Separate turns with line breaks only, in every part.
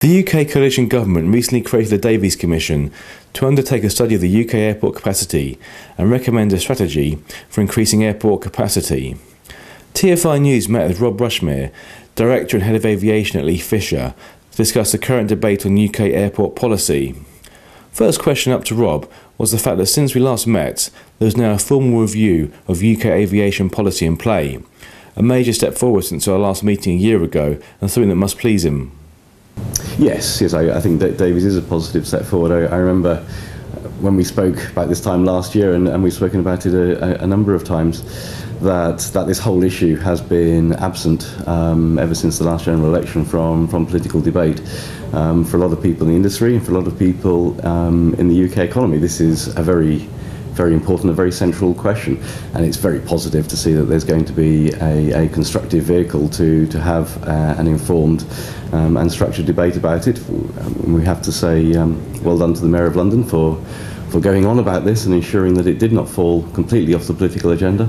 The UK coalition government recently created the Davies Commission to undertake a study of the UK airport capacity and recommend a strategy for increasing airport capacity. TFI News met with Rob Rushmer, Director and Head of Aviation at LeighFisher, to discuss the current debate on UK airport policy. First question up to Rob was the fact that since we last met, there is now a formal review of UK aviation policy in play, a major step forward since our last meeting a year ago and something that must please him.
Yes, I think that Davies is a positive step forward. I remember when we spoke about this time last year, and we've spoken about it a number of times, that this whole issue has been absent ever since the last general election from political debate. For a lot of people in the industry and for a lot of people in the UK economy, this is a very important, a very central question, and it's very positive to see that there's going to be a constructive vehicle to have an informed and structured debate about it. We have to say well done to the Mayor of London for going on about this and ensuring that it did not fall completely off the political agenda,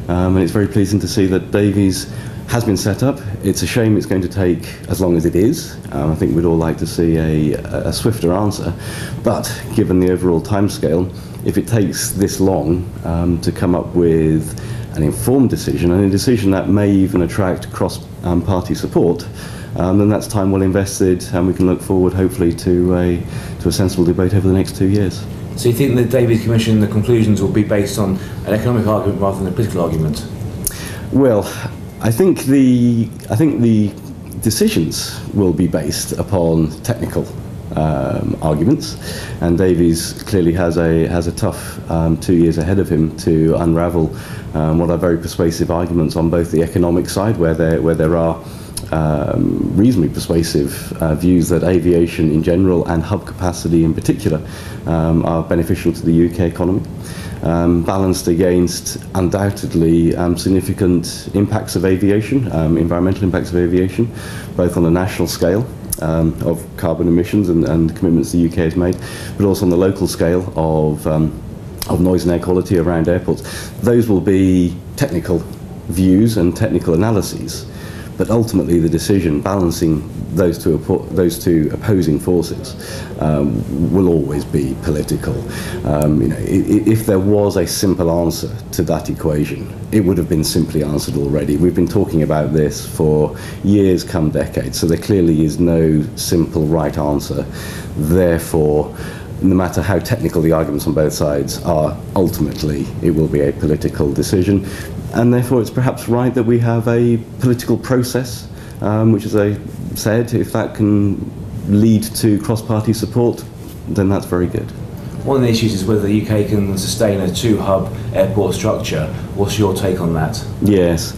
and it's very pleasing to see that Davies has been set up. It's a shame it's going to take as long as it is. I think we'd all like to see a swifter answer, but given the overall timescale, if it takes this long to come up with an informed decision, and a decision that may even attract cross-party support, then that's time well invested, and we can look forward hopefully to a sensible debate over the next 2 years.
So you think the Davies Commission, the conclusions will be based on an economic argument rather than a political argument?
Well, I think the decisions will be based upon technical arguments, and Davies clearly has a tough 2 years ahead of him to unravel what are very persuasive arguments on both the economic side, where there are reasonably persuasive views that aviation in general and hub capacity in particular are beneficial to the UK economy, balanced against undoubtedly significant impacts of aviation, environmental impacts of aviation, both on a national scale of carbon emissions and commitments the UK has made, but also on the local scale of noise and air quality around airports. Those will be technical views and technical analyses, but ultimately the decision balancing those two opposing forces will always be political. If there was a simple answer to that equation, it would have been simply answered already. We've been talking about this for years, come decades, so there clearly is no simple right answer. Therefore, no matter how technical the arguments on both sides are, ultimately it will be a political decision, and therefore it's perhaps right that we have a political process, which, as I said, if that can lead to cross-party support, then that's very good.
One of the issues is whether the UK can sustain a two-hub airport structure. What's your take on that?
Yes,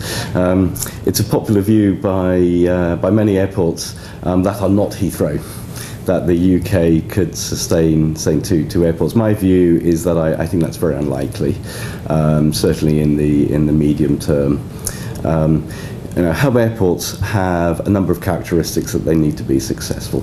it's a popular view by many airports that are not Heathrow, that the UK could sustain, say, two airports. My view is that I think that's very unlikely, certainly in the medium term. Hub airports have a number of characteristics that they need to be successful.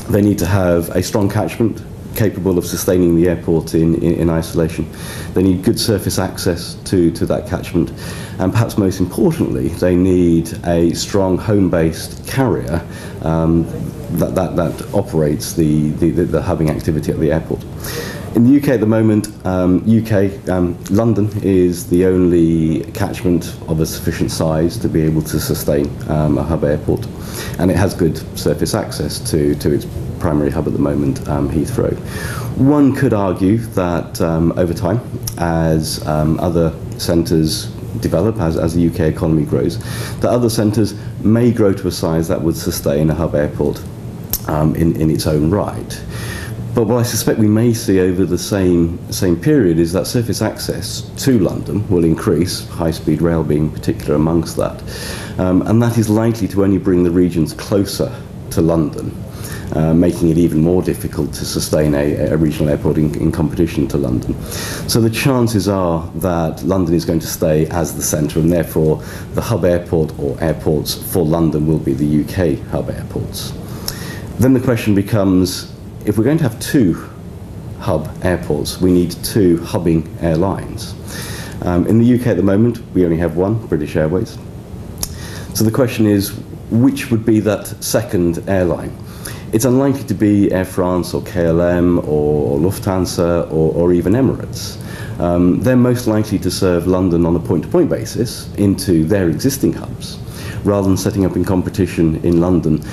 They need to have a strong catchment capable of sustaining the airport in isolation. They need good surface access to that catchment, and perhaps most importantly, they need a strong home-based carrier that operates the hubbing activity at the airport. In the UK at the moment, London is the only catchment of a sufficient size to be able to sustain a hub airport, and it has good surface access to its primary hub at the moment, Heathrow. One could argue that over time, as other centres develop, as the UK economy grows, that other centres may grow to a size that would sustain a hub airport in its own right. But what I suspect we may see over the same period is that surface access to London will increase, high-speed rail being particular amongst that, and that is likely to only bring the regions closer to London, making it even more difficult to sustain a regional airport in competition to London. So the chances are that London is going to stay as the centre, and therefore the hub airport or airports for London will be the UK hub airports. Then the question becomes, if we're going to have two hub airports, we need two hubbing airlines. In the UK at the moment, we only have one, British Airways. So the question is, which would be that second airline? It's unlikely to be Air France or KLM or Lufthansa or even Emirates. They're most likely to serve London on a point-to-point basis into their existing hubs, rather than setting up in competition in London,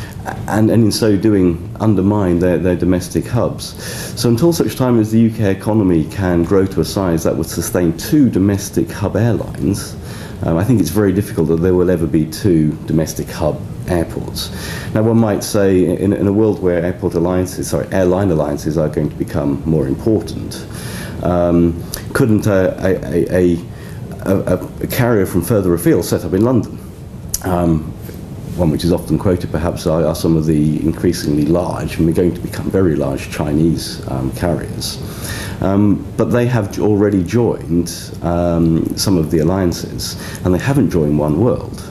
and in so doing undermine their domestic hubs. So until such time as the UK economy can grow to a size that would sustain 2 domestic hub airlines, I think it's very difficult that there will ever be 2 domestic hub airports. Now, one might say, in a world where airline alliances are going to become more important, couldn't a carrier from further afield set up in London? One which is often quoted perhaps are some of the increasingly large, and we're going to become very large, Chinese carriers. But they have already joined some of the alliances, and they haven't joined One World.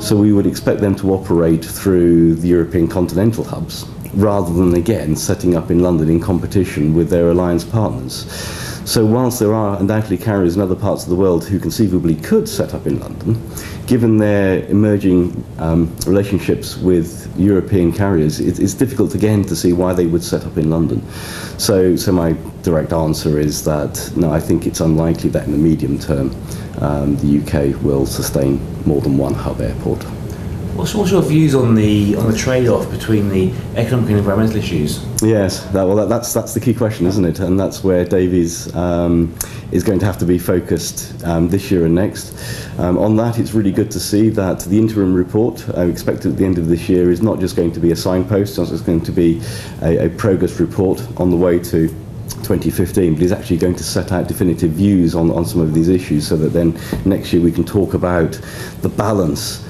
So we would expect them to operate through the European continental hubs, rather than, again, setting up in London in competition with their alliance partners. So whilst there are undoubtedly carriers in other parts of the world who conceivably could set up in London, given their emerging relationships with European carriers, it's difficult again to see why they would set up in London. So my direct answer is that no, I think it's unlikely that in the medium term the UK will sustain more than one hub airport.
What's your views on the trade-off between the economic and environmental issues?
Yes, that's the key question, isn't it? And that's where Davies is going to have to be focused this year and next. On that, it's really good to see that the interim report expected at the end of this year is not just going to be a signpost, it's going to be a progress report on the way to 2015, but is actually going to set out definitive views on some of these issues, so that then next year we can talk about the balance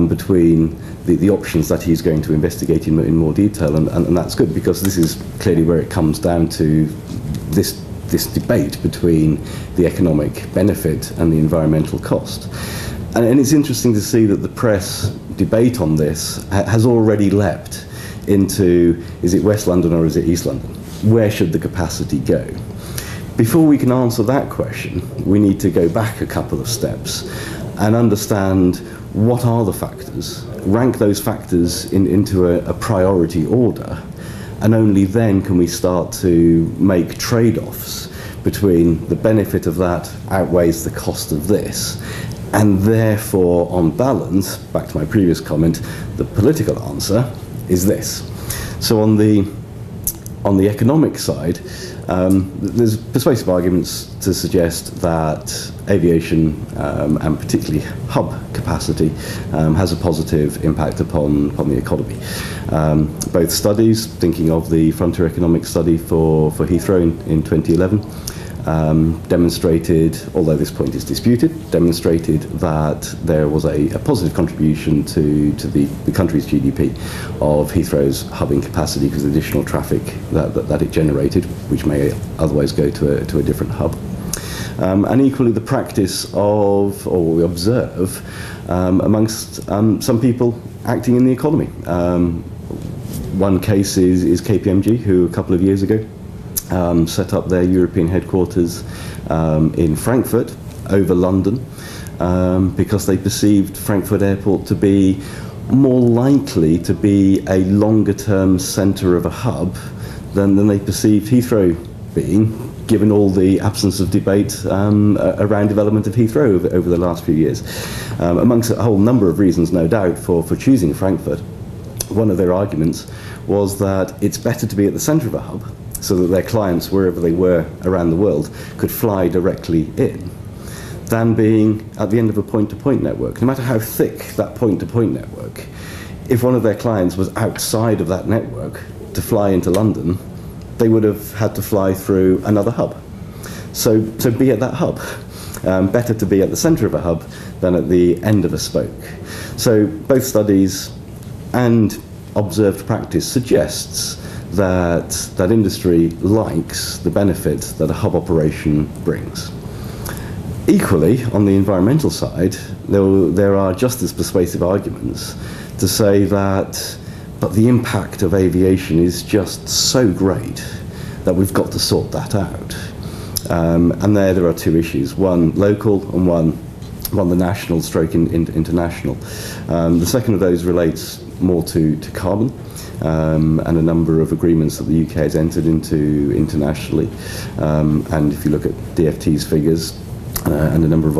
between the options that he's going to investigate in more detail, and that's good, because this is clearly where it comes down to this debate between the economic benefit and the environmental cost. And it's interesting to see that the press debate on this has already leapt into, is it West London or is it East London? Where should the capacity go? Before we can answer that question, we need to go back a couple of steps and understand what are the factors, rank those factors into a priority order, and only then can we start to make trade-offs between the benefit of that outweighs the cost of this, and therefore, on balance, back to my previous comment, the political answer is this. So on the economic side, there's persuasive arguments to suggest that aviation, and particularly hub capacity, has a positive impact upon the economy. Both studies, thinking of the Frontier Economic Study for Heathrow in 2011, demonstrated, although this point is disputed, demonstrated that there was a positive contribution to the country's GDP of Heathrow's hubbing capacity because of the additional traffic that it generated, which may otherwise go to a different hub. And equally the practice of, or we observe, amongst some people acting in the economy. One case is KPMG, who a couple of years ago set up their European headquarters in Frankfurt over London because they perceived Frankfurt Airport to be more likely to be a longer-term centre of a hub than they perceived Heathrow being, given all the absence of debate around development of Heathrow over the last few years. Amongst a whole number of reasons, no doubt, for choosing Frankfurt, one of their arguments was that it's better to be at the centre of a hub so that their clients, wherever they were around the world, could fly directly in, than being at the end of a point-to-point network. No matter how thick that point-to-point network, if one of their clients was outside of that network to fly into London, they would have had to fly through another hub. So be at that hub. Better to be at the centre of a hub than at the end of a spoke. So both studies and observed practice suggests that industry likes the benefit that a hub operation brings. Equally, on the environmental side, there are just as persuasive arguments to say that but the impact of aviation is just so great that we've got to sort that out. And there are two issues, one local and one the national stroke international. The second of those relates more to carbon, and a number of agreements that the UK has entered into internationally. And if you look at DFT's figures and a number of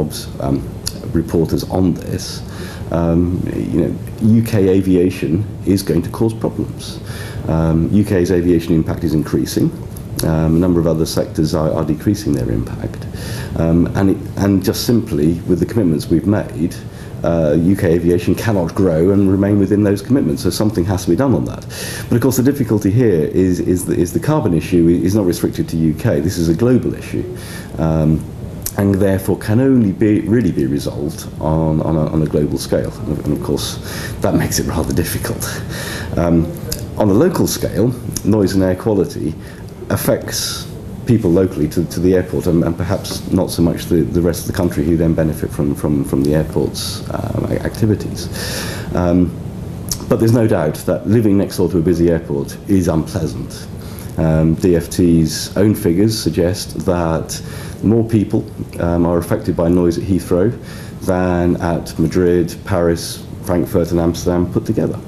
reporters on this, UK aviation is going to cause problems. UK's aviation impact is increasing. A number of other sectors are decreasing their impact. And just simply, with the commitments we've made, UK aviation cannot grow and remain within those commitments, so something has to be done on that. But of course the difficulty here is the carbon issue is not restricted to UK. This is a global issue, and therefore can only really be resolved on a global scale. And of course that makes it rather difficult. On a local scale, noise and air quality affects people locally to the airport, and perhaps not so much the rest of the country, who then benefit from the airport's activities. But there's no doubt that living next door to a busy airport is unpleasant. DFT's own figures suggest that more people are affected by noise at Heathrow than at Madrid, Paris, Frankfurt and Amsterdam put together.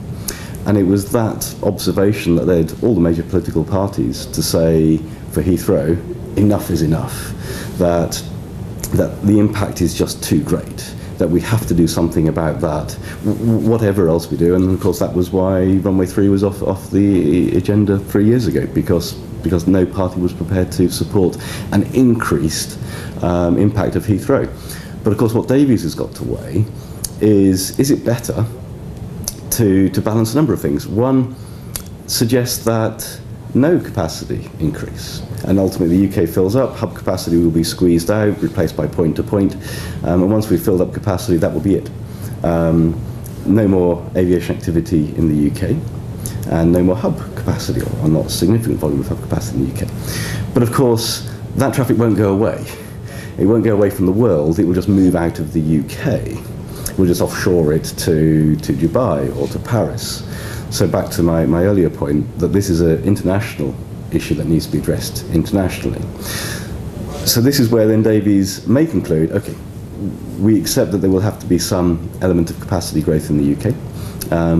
And it was that observation that led all the major political parties to say, for Heathrow, enough is enough, that the impact is just too great, that we have to do something about that, whatever else we do. And of course that was why runway 3 was off the agenda 3 years ago, because no party was prepared to support an increased impact of Heathrow. But of course what Davies has got to weigh is it better to balance a number of things. One suggests that no capacity increase, and ultimately the UK fills up, hub capacity will be squeezed out, replaced by point-to-point, and once we've filled up capacity, that will be it. No more aviation activity in the UK, and no more hub capacity, or not significant volume of hub capacity in the UK. But of course, that traffic won't go away. It won't go away from the world, it will just move out of the UK. We'll just offshore it to Dubai or to Paris. So back to my earlier point, that this is an international issue that needs to be addressed internationally. So this is where then Davies may conclude, okay, we accept that there will have to be some element of capacity growth in the UK,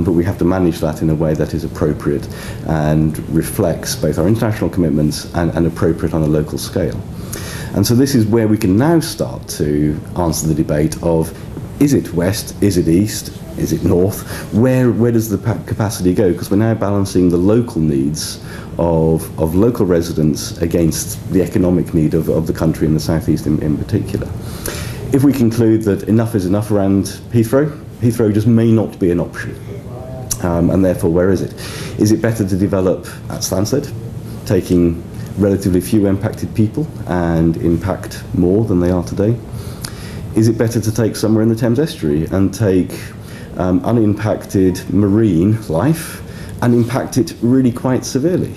but we have to manage that in a way that is appropriate and reflects both our international commitments and appropriate on a local scale. And so this is where we can now start to answer the debate of, is it west, is it east, is it north? Where does the capacity go? Because we're now balancing the local needs of local residents against the economic need of the country and the southeast in particular. If we conclude that enough is enough around Heathrow just may not be an option. And therefore, where is it? Is it better to develop at Stansted, taking relatively few impacted people and impact more than they are today? Is it better to take somewhere in the Thames estuary and take unimpacted marine life and impact it really quite severely?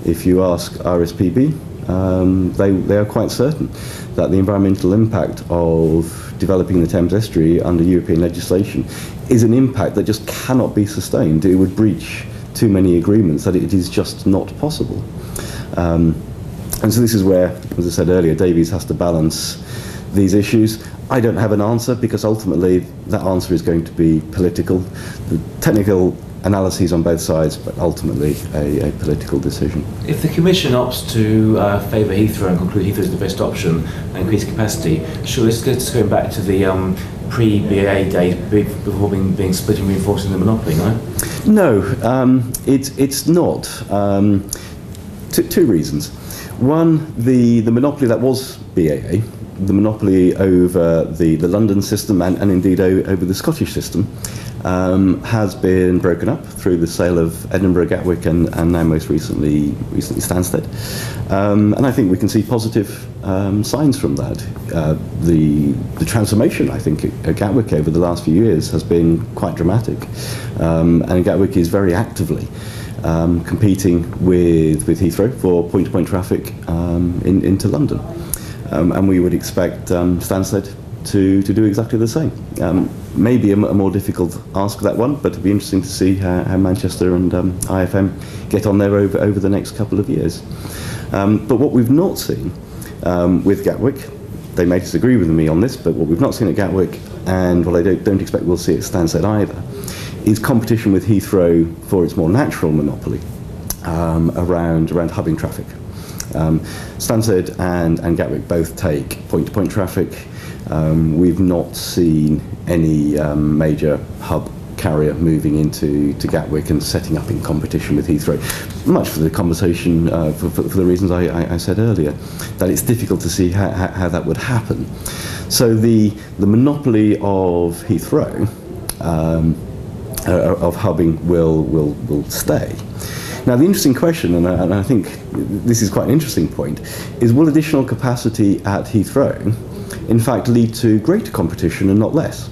If you ask RSPB, they are quite certain that the environmental impact of developing the Thames estuary under European legislation is an impact that just cannot be sustained. It would breach too many agreements, that it is just not possible. And so this is where, as I said earlier, Davies has to balance these issues. I don't have an answer, because ultimately that answer is going to be political. The technical analyses on both sides, but ultimately a political decision.
If the Commission opts to favour Heathrow and conclude Heathrow is the best option and increase capacity, sure, let's go back to the pre-BAA days before being split and reinforcing the monopoly, no?
No, it's not. Two reasons. One, the monopoly that was BAA, the monopoly over the London system and indeed over the Scottish system, has been broken up through the sale of Edinburgh, Gatwick and now most recently Stansted. And I think we can see positive signs from that. The transformation, I think, at Gatwick over the last few years has been quite dramatic. And Gatwick is very actively competing with Heathrow for point-to-point traffic into London. And we would expect Stansted to do exactly the same. Maybe a more difficult ask, that one, but it'd be interesting to see how Manchester and IFM get on there over the next couple of years. But what we've not seen with Gatwick, they may disagree with me on this, but what we've not seen at Gatwick, and what I don't expect we'll see at Stansted either, is competition with Heathrow for its more natural monopoly around hubbing traffic. Stansted and Gatwick both take point-to-point traffic. We've not seen any major hub carrier moving into Gatwick and setting up in competition with Heathrow, much for the conversation, for the reasons I said earlier, that it's difficult to see how that would happen. So the monopoly of Heathrow, of hubbing, will stay. Now, the interesting question, and I think this is quite an interesting point, is will additional capacity at Heathrow in fact lead to greater competition and not less?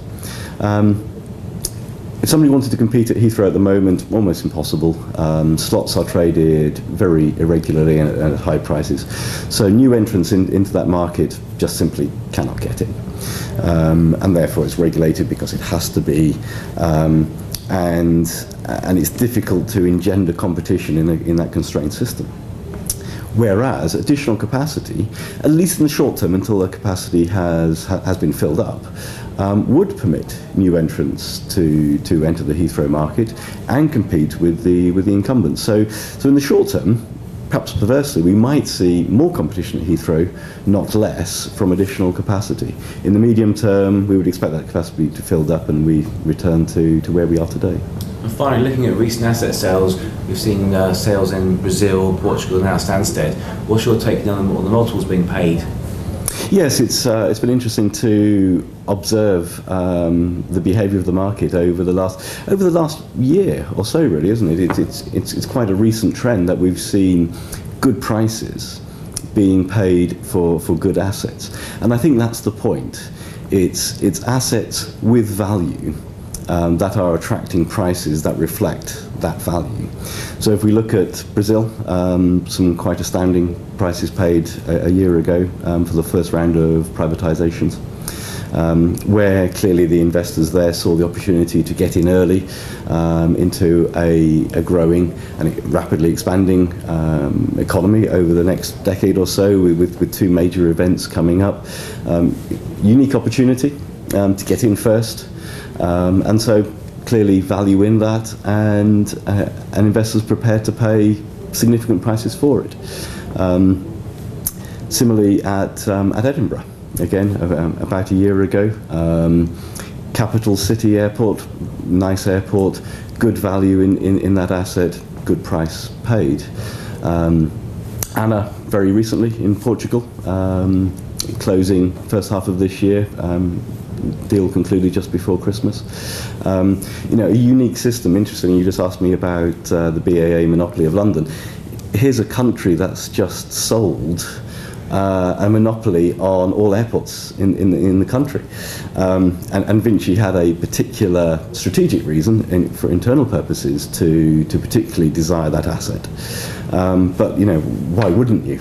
If somebody wanted to compete at Heathrow at the moment, almost impossible. Slots are traded very irregularly and at high prices. So new entrants into that market just simply cannot get in. And therefore it's regulated because it has to be. And it's difficult to engender competition in that constrained system. Whereas additional capacity, at least in the short term until the capacity has been filled up, would permit new entrants to enter the Heathrow market and compete with the incumbents. So in the short term, perhaps perversely, we might see more competition at Heathrow, not less, from additional capacity. In the medium term, we would expect that capacity to be filled up and we return to where we are today.
And finally, looking at recent asset sales, we've seen sales in Brazil, Portugal, and now Stansted. What's your take on the multiples being paid?
Yes, it's been interesting to observe the behaviour of the market over the last year or so, really, isn't it? It's quite a recent trend that we've seen good prices being paid for good assets, and I think that's the point. It's assets with value that are attracting prices that reflect that value. So if we look at Brazil, some quite astounding prices paid a year ago for the first round of privatizations, where clearly the investors there saw the opportunity to get in early into a growing and rapidly expanding economy over the next decade or so, with two major events coming up. Unique opportunity to get in first. And so clearly value in that, and investors prepared to pay significant prices for it. Similarly at Edinburgh, again about a year ago, capital city airport, nice airport, good value in that asset, good price paid. Anna very recently in Portugal, closing first half of this year. Deal concluded just before Christmas. A unique system. Interesting, you just asked me about the BAA monopoly of London. Here's a country that's just sold a monopoly on all airports in the country. And Vinci had a particular strategic reason for internal purposes to particularly desire that asset. But why wouldn't you?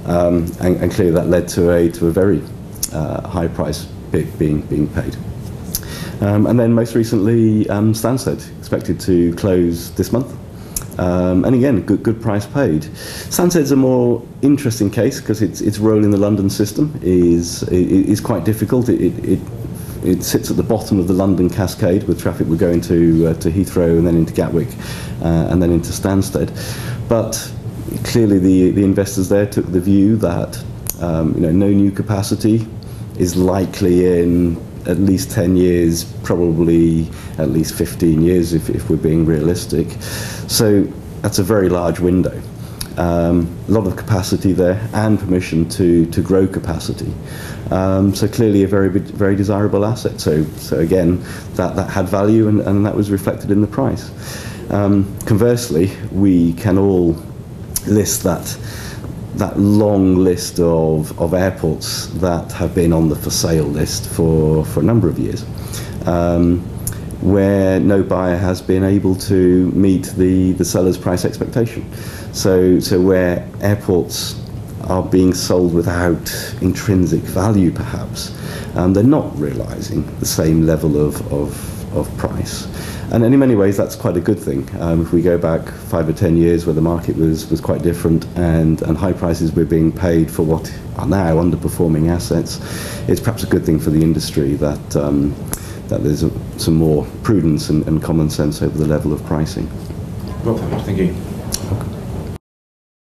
And clearly that led to a very high price being paid. And then most recently, Stansted, expected to close this month. And again, good price paid. Stansted's a more interesting case because its role in the London system is quite difficult. It sits at the bottom of the London cascade, with traffic would go into Heathrow and then into Gatwick and then into Stansted. But clearly the investors there took the view that no new capacity is likely in at least 10 years, probably at least 15 years if we're being realistic. So that's a very large window. A lot of capacity there and permission to grow capacity. So clearly a very desirable asset. So again, that had value and that was reflected in the price. Conversely, we can all list that long list of airports that have been on the for sale list for a number of years, where no buyer has been able to meet the seller's price expectation. So where airports are being sold without intrinsic value, perhaps, they're not realising the same level of price. And in many ways, that's quite a good thing. If we go back 5 or 10 years where the market was quite different and high prices were being paid for what are now underperforming assets, it's perhaps a good thing for the industry that that there's some more prudence and common sense over the level of pricing.
Well, thank you.